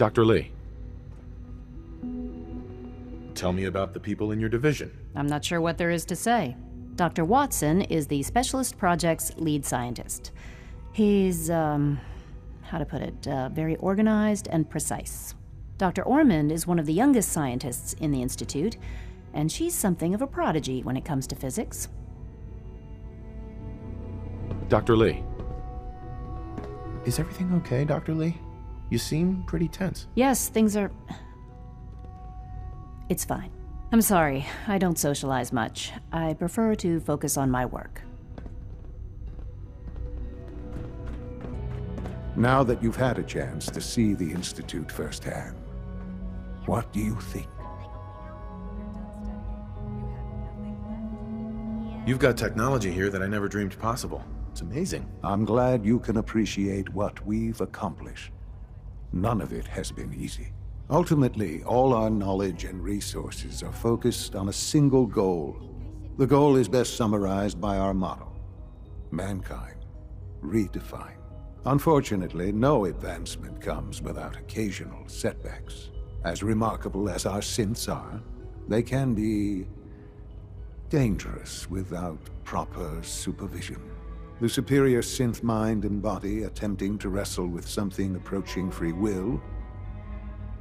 Dr. Lee, tell me about the people in your division. I'm not sure what there is to say. Dr. Watson is the Specialist Project's lead scientist. He's, how to put it, very organized and precise. Dr. Ormond is one of the youngest scientists in the Institute, and she's something of a prodigy when it comes to physics. Dr. Lee. Is everything okay, Dr. Lee? You seem pretty tense. Yes, things are... It's fine. I'm sorry, I don't socialize much. I prefer to focus on my work. Now that you've had a chance to see the Institute firsthand, what do you think? You've got technology here that I never dreamed possible. It's amazing. I'm glad you can appreciate what we've accomplished. None of it has been easy. Ultimately, all our knowledge and resources are focused on a single goal. The goal is best summarized by our motto: mankind, redefined. Unfortunately, no advancement comes without occasional setbacks. As remarkable as our synths are, they can be dangerous without proper supervision. The superior synth mind and body attempting to wrestle with something approaching free will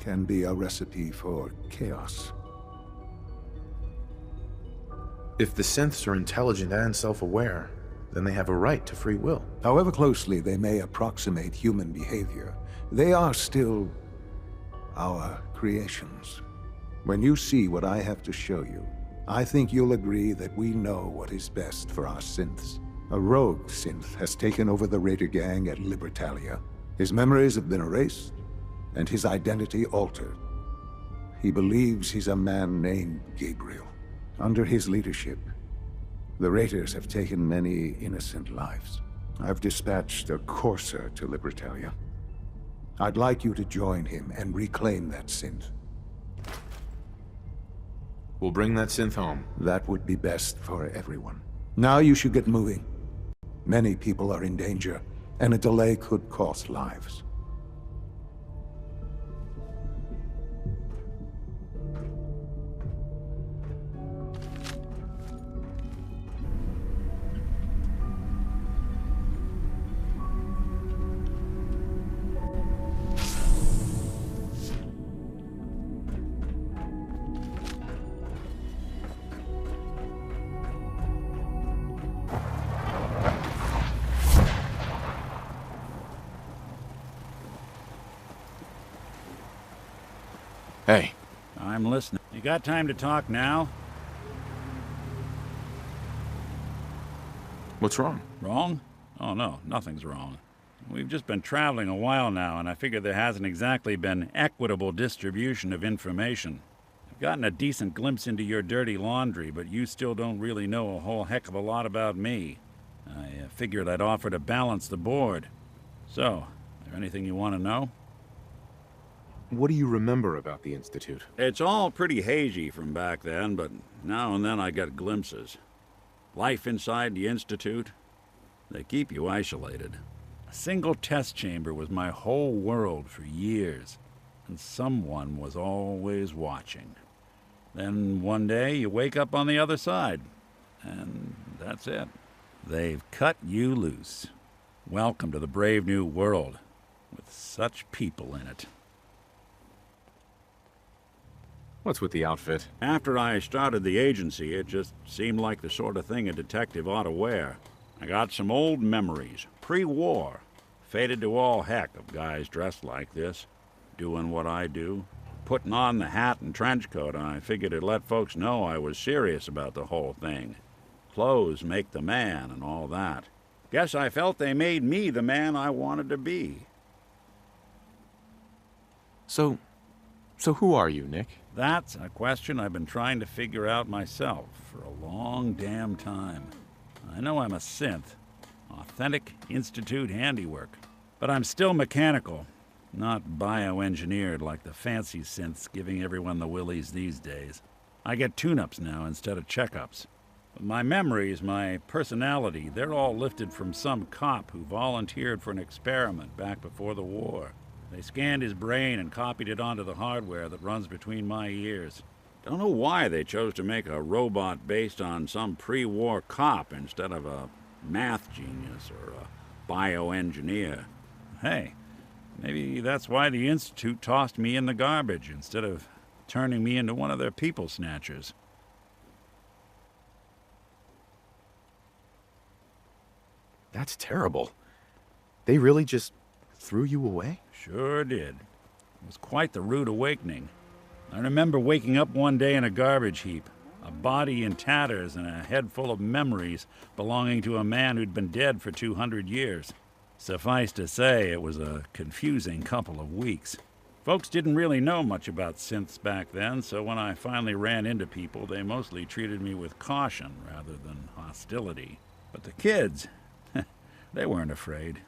can be a recipe for chaos. If the synths are intelligent and self-aware, then they have a right to free will. However closely they may approximate human behavior, they are still our creations. When you see what I have to show you, I think you'll agree that we know what is best for our synths. A rogue synth has taken over the Raider gang at Libertalia. His memories have been erased, and his identity altered. He believes he's a man named Gabriel. Under his leadership, the Raiders have taken many innocent lives. I've dispatched a courser to Libertalia. I'd like you to join him and reclaim that synth. We'll bring that synth home. That would be best for everyone. Now you should get moving. Many people are in danger, and a delay could cost lives. Hey. I'm listening. You got time to talk now? What's wrong? Wrong? Oh no, nothing's wrong. We've just been traveling a while now, and I figure there hasn't exactly been equitable distribution of information. I've gotten a decent glimpse into your dirty laundry, but you still don't really know a whole heck of a lot about me. I figured I'd offer to balance the board. So, is there anything you want to know? What do you remember about the Institute? It's all pretty hazy from back then, but now and then I get glimpses. Life inside the Institute, they keep you isolated. A single test chamber was my whole world for years, and someone was always watching. Then one day you wake up on the other side, and that's it. They've cut you loose. Welcome to the brave new world, with such people in it. What's with the outfit? After I started the agency, it just seemed like the sort of thing a detective ought to wear. I got some old memories, pre-war. Faded to all heck of guys dressed like this, doing what I do. Putting on the hat and trench coat, I figured it'd let folks know I was serious about the whole thing. Clothes make the man and all that. Guess I felt they made me the man I wanted to be. So who are you, Nick? That's a question I've been trying to figure out myself for a long damn time. I know I'm a synth, authentic Institute handiwork, but I'm still mechanical, not bioengineered like the fancy synths giving everyone the willies these days. I get tune-ups now instead of checkups. But my memories, my personality, they're all lifted from some cop who volunteered for an experiment back before the war. They scanned his brain and copied it onto the hardware that runs between my ears. Don't know why they chose to make a robot based on some pre-war cop instead of a math genius or a bioengineer. Hey, maybe that's why the Institute tossed me in the garbage instead of turning me into one of their people snatchers. That's terrible. They really just threw you away? Sure did. It was quite the rude awakening. I remember waking up one day in a garbage heap, a body in tatters and a head full of memories belonging to a man who'd been dead for 200 years. Suffice to say, it was a confusing couple of weeks. Folks didn't really know much about synths back then, so when I finally ran into people, they mostly treated me with caution rather than hostility. But the kids, they weren't afraid.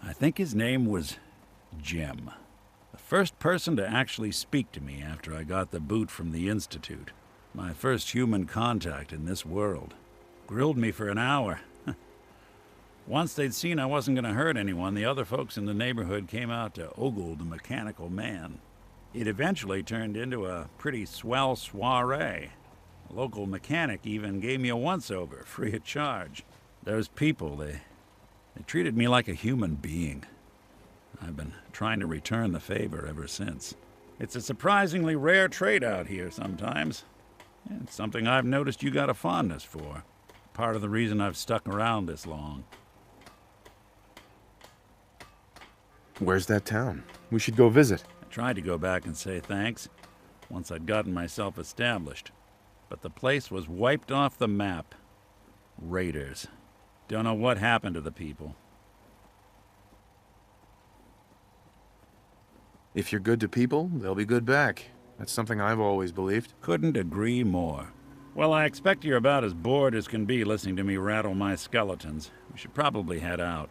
I think his name was Jim. The first person to actually speak to me after I got the boot from the Institute. My first human contact in this world. Grilled me for an hour. Once they'd seen I wasn't going to hurt anyone, the other folks in the neighborhood came out to ogle the mechanical man. It eventually turned into a pretty swell soiree. A local mechanic even gave me a once-over, free of charge. Those people, they treated me like a human being. I've been trying to return the favor ever since. It's a surprisingly rare trait out here sometimes. It's something I've noticed you got a fondness for. Part of the reason I've stuck around this long. Where's that town? We should go visit. I tried to go back and say thanks once I'd gotten myself established. But the place was wiped off the map. Raiders. Don't know what happened to the people. If you're good to people, they'll be good back. That's something I've always believed. Couldn't agree more. Well, I expect you're about as bored as can be listening to me rattle my skeletons. We should probably head out.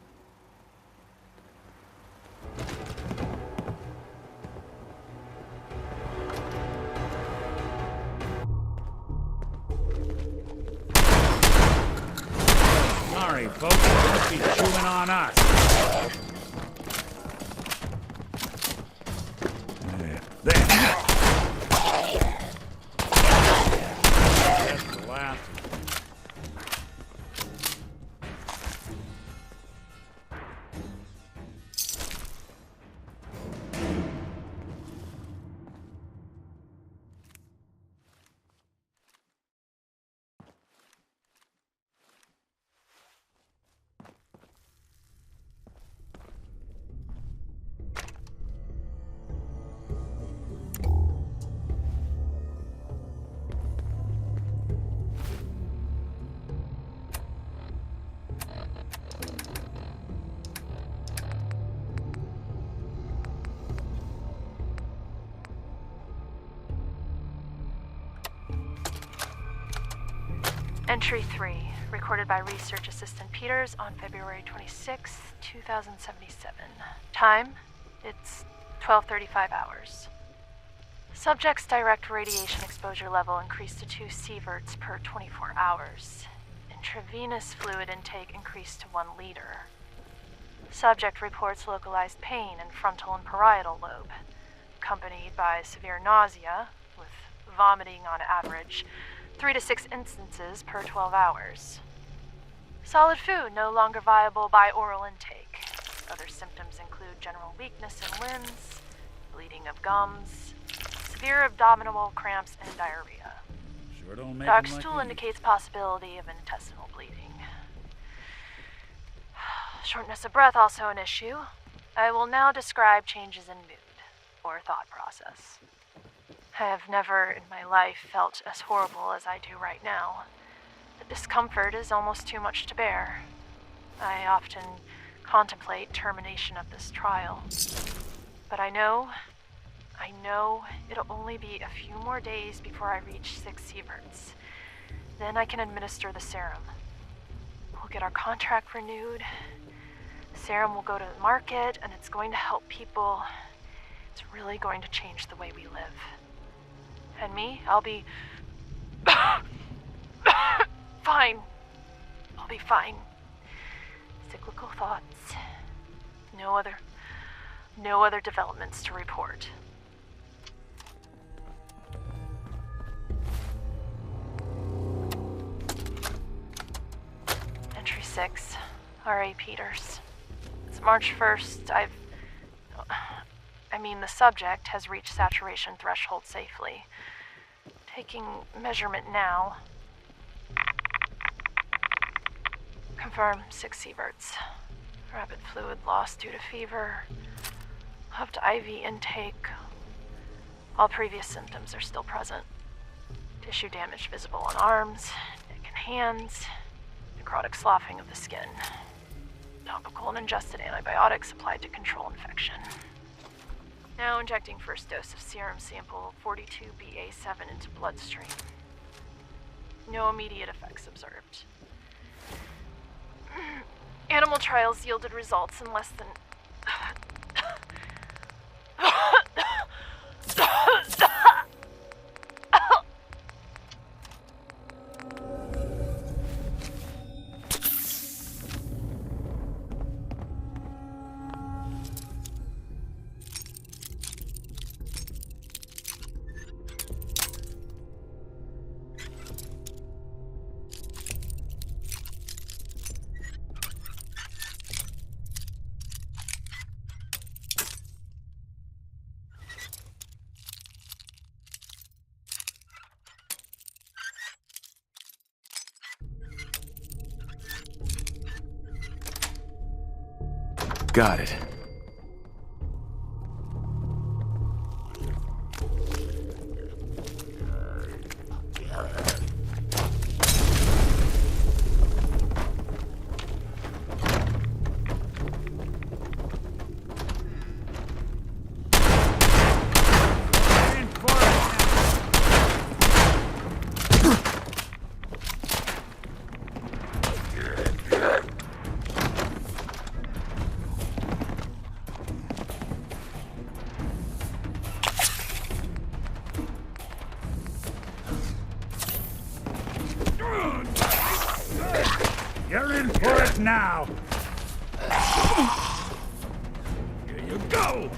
Sorry, folks. They must be chewing on us. There. That's the last. Entry 3, recorded by Research Assistant Peters on February 26, 2077. Time, it's 12:35 hours. Subject's direct radiation exposure level increased to 2 sieverts per 24 hours. Intravenous fluid intake increased to 1 liter. Subject reports localized pain in frontal and parietal lobe, accompanied by severe nausea, with vomiting on average 3 to 6 instances per 12 hours. Solid food no longer viable by oral intake. Other symptoms include general weakness in limbs, bleeding of gums, severe abdominal cramps, and diarrhea. Sure don't make Dark them like stool these. indicates possibility of intestinal bleeding. Shortness of breath also an issue. I will now describe changes in mood, or thought process. I have never in my life felt as horrible as I do right now. The discomfort is almost too much to bear. I often contemplate termination of this trial. But I know it'll only be a few more days before I reach 6 sieverts. Then I can administer the serum. We'll get our contract renewed. The serum will go to the market, and it's going to help people. It's really going to change the way we live. And me, I'll be fine. I'll be fine. Cyclical thoughts. No other No other developments to report. Entry 6, R.A. Peters. It's March 1st. The subject has reached saturation threshold safely. Taking measurement now. Confirm 6 sieverts. Rapid fluid loss due to fever. Upped IV intake. All previous symptoms are still present. Tissue damage visible on arms, neck and hands. Necrotic sloughing of the skin. Topical and ingested antibiotics applied to control infection. Now injecting first dose of serum sample 42BA7 into bloodstream. No immediate effects observed. Animal trials yielded results in less than... Got it. You're in for it now! Here you go!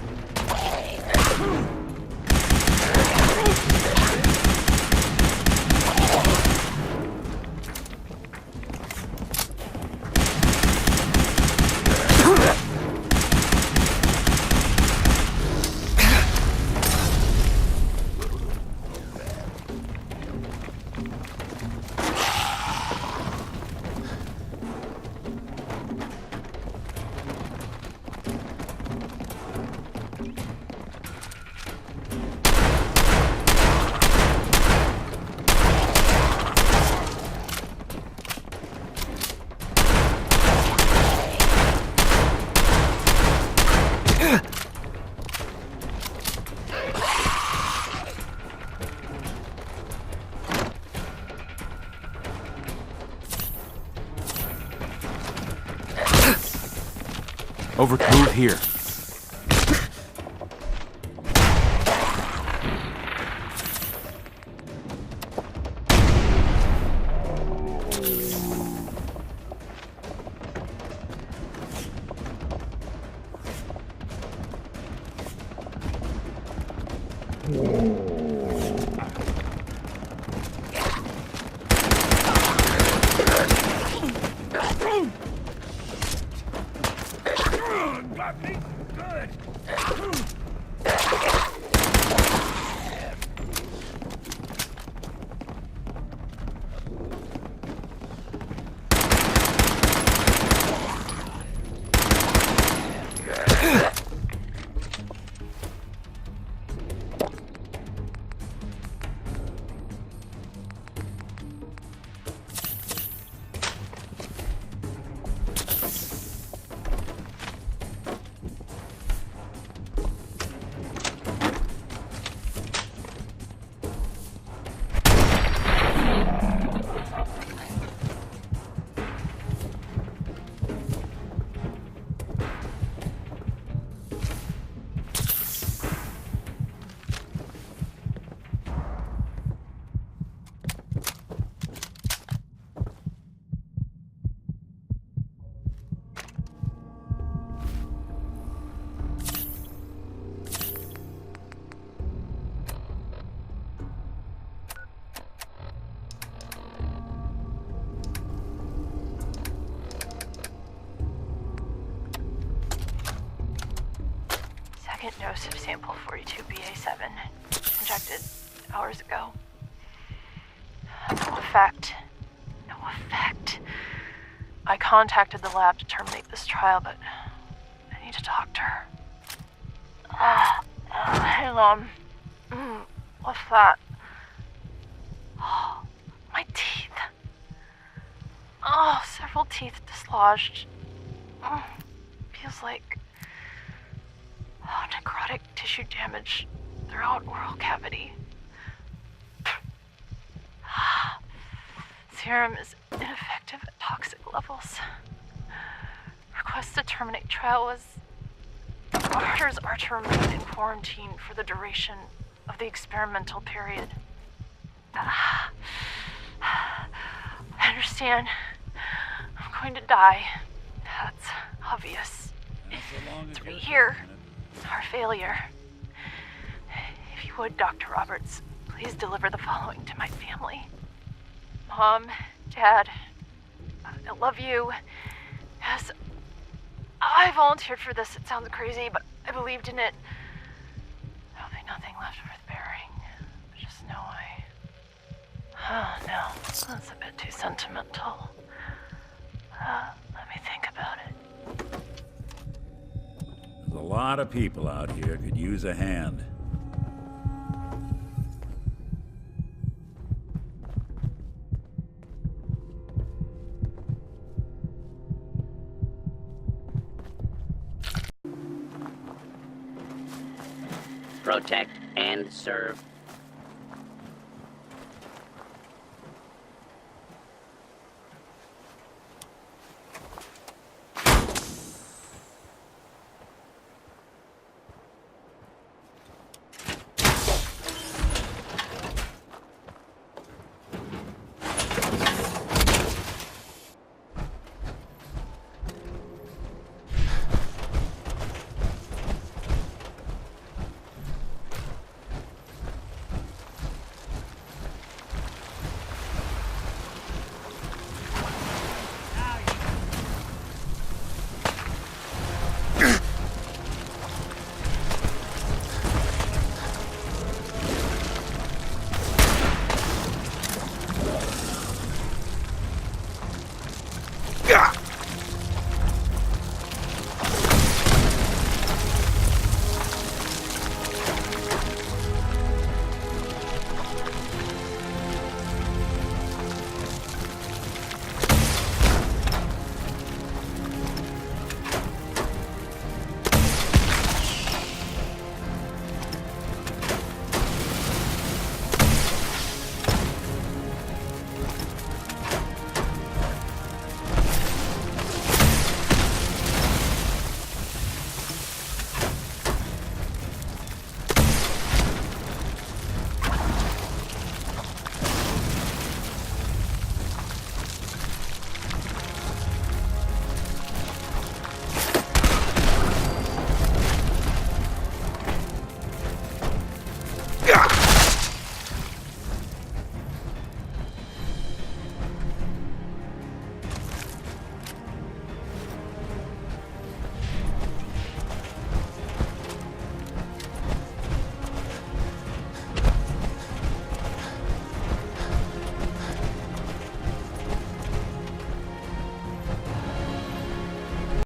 Move here. second dose of sample 42BA7, injected hours ago. No effect. No effect. I contacted the lab to terminate this trial, but I need a doctor. Hang on. What's that? Oh, my teeth. Oh, several teeth dislodged. Feels like necrotic tissue damage throughout oral cavity. Serum is ineffective at toxic levels. Request to terminate trial was... Orders are to remain in quarantine for the duration of the experimental period. I understand. I'm going to die. That's obvious. It's right here. Our failure. If you would, Dr. Roberts, please deliver the following to my family. Mom, Dad, I love you. Yes, I volunteered for this. It sounds crazy, but I believed in it. There'll be nothing left worth bearing. Just know Oh, no, that's a bit too sentimental. Let me think about it. There's a lot of people out here could use a hand. Protect and serve.